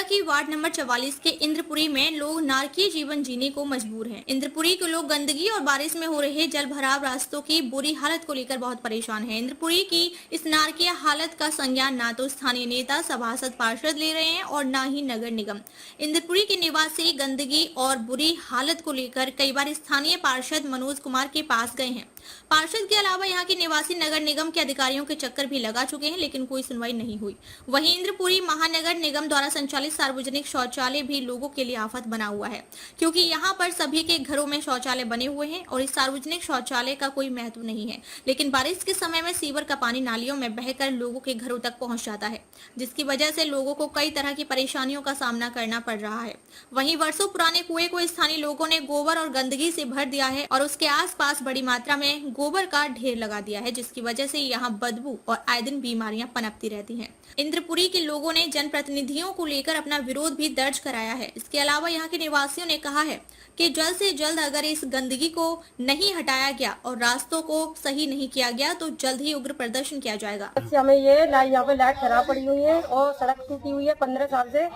की ward number 44 के इंद्रपुरी में लोग नारकीय जीवन जीने को मजबूर हैं। इंद्रपुरी के लोग गंदगी और बारिश में हो रहे जल भराव रास्तों की बुरी हालत को लेकर बहुत परेशान हैं। इंद्रपुरी की इस नारकीय हालत का संज्ञान ना तो स्थानीय नेता, सभासद, पार्षद ले रहे हैं और न ही नगर निगम। इंद्रपुरी के निवासी गंदगी और बुरी हालत को लेकर कई बार स्थानीय पार्षद मनोज कुमार के पास गए हैं। पार्षद के अलावा यहाँ के निवासी नगर निगम के अधिकारियों के चक्कर भी लगा चुके हैं, लेकिन कोई सुनवाई नहीं हुई। वहीं इंद्रपुरी महानगर निगम द्वारा संचालित सार्वजनिक शौचालय भी लोगों के लिए आफत बना हुआ है, क्योंकि यहाँ पर सभी के घरों में शौचालय बने हुए हैं और इस सार्वजनिक शौचालय का कोई महत्व नहीं है। लेकिन बारिश के समय में सीवर का पानी नालियों में बहकर लोगों के घरों तक पहुंच जाता है, जिसकी वजह से लोगों को कई तरह की परेशानियों का सामना करना पड़ रहा है। वहीं वर्षों पुराने कुएं को स्थानीय लोगों ने गोबर और गंदगी से भर दिया है और उसके आसपास बड़ी मात्रा में गोबर का ढेर लगा दिया है, जिसकी वजह से यहाँ बदबू और आए दिन बीमारियां पनपती रहती हैं। इंद्रपुरी के लोगों ने जनप्रतिनिधियों को लेकर अपना विरोध भी दर्ज कराया है। इसके अलावा यहाँ के निवासियों ने कहा है कि जल्द से जल्द अगर इस गंदगी को नहीं हटाया गया और रास्तों को सही नहीं किया गया तो जल्द ही उग्र प्रदर्शन किया जाएगा। हमें ये यहाँ पे लाइट खराब पड़ी हुई है और सड़क टूटी हुई है 15 साल से।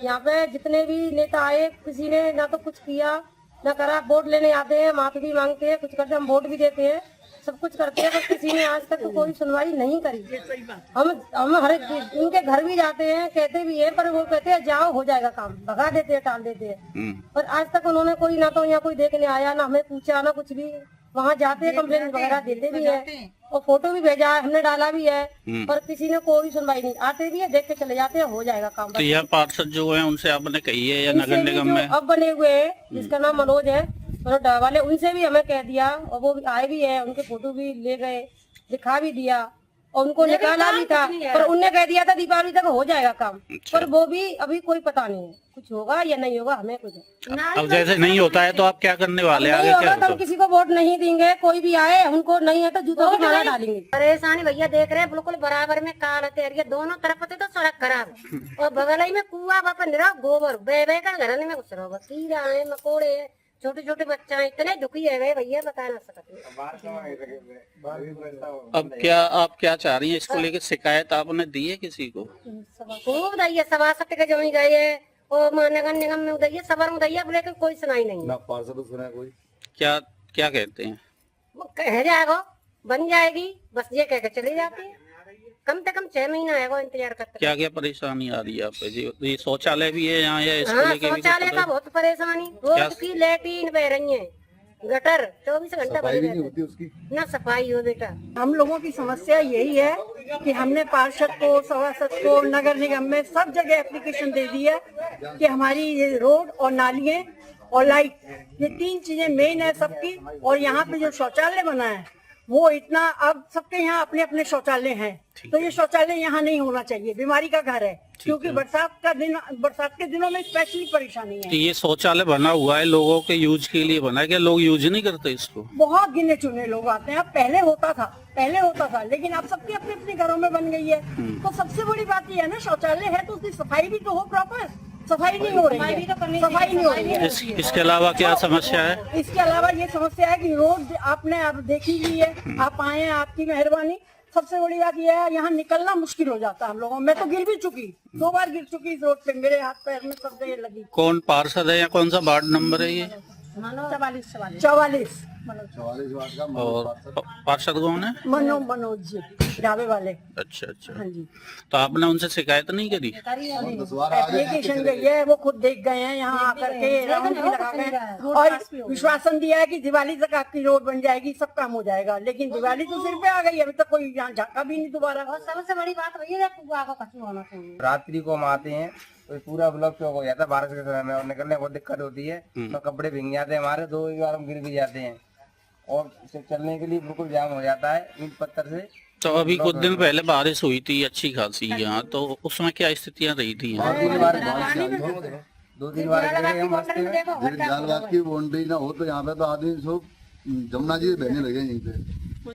यहाँ पे जितने भी नेता आए, किसी ने ना तो कुछ किया ना करा। वोट लेने आते हैं, माफी भी मांगते हैं, कुछ करते, हम वोट भी देते हैं, सब कुछ करते हैं, पर किसी ने आज तक तो कोई सुनवाई नहीं करी। हम हर उनके घर भी जाते हैं, कहते भी है, पर वो कहते हैं जाओ हो जाएगा काम, भगा देते हैं, टाल देते हैं। पर आज तक उन्होंने कोई ना तो यहाँ कोई देखने आया, ना हमें पूछा, ना कुछ भी। वहाँ जाते हैं, कंप्लेन वगैरह देते भी है और फोटो भी भेजा है, हमने डाला भी है, पर किसी ने कोई सुनवाई नहीं। आते भी है, देख के चले जाते हैं, हो जाएगा काम। तो यह पार्षद जो है उनसे आपने कही है या नगर निगम में अब बने हुए हैं, जिसका नाम मनोज है, वाले, उनसे भी हमें कह दिया और वो आए भी है, उनके फोटो भी ले गए, दिखा भी दिया और उनको निकाला भी था, पर उनने कह दिया था दीपावली तक हो जाएगा काम। पर वो भी अभी कोई पता नहीं है, कुछ होगा या नहीं होगा, हमें कुछ। अब जैसे नहीं होता है तो आप क्या करने वाले हैं? आगे क्या तो हम किसी को वोट नहीं देंगे, कोई भी आए, उनको नहीं है तो जूतों की माला डालेंगे। परेशानी भैया देख रहे हैं, बिल्कुल बराबर में काल तेरिया दोनों तरफ से तो सड़क खराब और बगल ही में कुआ बापा गोबर बह बह कर घर में घुस रहा होगा, कीड़ा है, मकोड़े है, छोटे छोटे बच्चा इतने दुखी है गए भैया, बता ना सकते। अब क्या आप क्या चाह रही हैं? इसको लेकर शिकायत आपने दी है किसी को? खूब दैया सभासद के जमी गए है और नगर निगम में उदैया, सबर में उदैया, लेकिन कोई सुनाई नहीं ना। पार्षद सुना कोई क्या क्या कहते हैं? वो कह जाएगा बन जाएगी, बस ये कह के चले जाते हैं। कम से कम 6 महीना है वो इंतजार करते। क्या क्या परेशानी आ रही है आप जी? ये शौचालय भी है यहाँ या इसको लेके भी? शौचालय का बहुत परेशानी, रोज की लेटीन बह रही है, गटर 24 घंटा भरी रहती है, उसकी ना सफाई हो। बेटा हम लोगों की समस्या यही है कि हमने पार्षद को, सभासद को, नगर निगम में सब जगह एप्लीकेशन दे दी है कि हमारी ये रोड और नालियाँ और लाइट, ये 3 चीजें मेन है सबकी। और यहाँ पे जो शौचालय बना है वो इतना, अब सबके यहाँ अपने अपने शौचालय हैं, तो ये शौचालय यहाँ नहीं होना चाहिए, बीमारी का घर है, क्योंकि बरसात के दिनों में स्पेशली परेशानी है। तो ये शौचालय बना हुआ है लोगों के यूज के लिए बना है, क्या लोग यूज नहीं करते इसको? बहुत गिने चुने लोग आते हैं। अब पहले होता था, लेकिन अब सबके अपने अपने घरों में बन गई है। तो सबसे बड़ी बात ये है ना, शौचालय है तो उसकी सफाई भी तो हो, प्रॉपर सफाई नहीं हो रही है, सफाई नहीं हो रही है। इसके अलावा क्या समस्या है? इसके अलावा ये समस्या है कि रोड आपने आप देखी ली है, आप आए हैं, आपकी मेहरबानी। सबसे बड़ी बात यह है, यहाँ निकलना मुश्किल हो जाता है हम लोगों। मैं तो गिर भी चुकी, 2 बार गिर चुकी इस रोड पे, मेरे हाथ पैर में सब जगह लगी। कौन पार्षद है या कौन सा वार्ड नंबर है ये? 44 और पार्षद कौन है? मनोज जी, ढाबे वाले। अच्छा अच्छा, हाँ जी। तो आपने उनसे शिकायत नहीं करी? एप्लीकेशन गई है, वो खुद देख गए हैं, यहाँ आकर के राउंड भी लगा गए और विश्वासन दिया है कि दिवाली तक आपकी रोड बन जाएगी, सब काम हो जाएगा। लेकिन दिवाली तो सिर पे आ गई, अभी तक कोई यहाँ झाँका भी नहीं दोबारा। और सबसे बड़ी बात वही है, होना चाहिए। रात्रि को हम आते हैं तो पूरा ब्लॉक चौक हो जाता है बारिश के समय में, और निकलने में बहुत दिक्कत होती है, तो कपड़े भीग जाते हैं हमारे, 2 बार हम गिर भी जाते हैं और चलने के लिए बिल्कुल जाम हो जाता है ईंट पत्थर से। तो अभी कुछ दिन पहले बारिश हुई थी अच्छी खासी यहाँ, तो उसमें क्या स्थितियाँ रही थी? 2-3 बार गिरे हम रास्ते में। जाल बात की बाउंड्री ना हो तो यहाँ पे तो आदमी सब जमुना जी बहने लगे यहीं पे।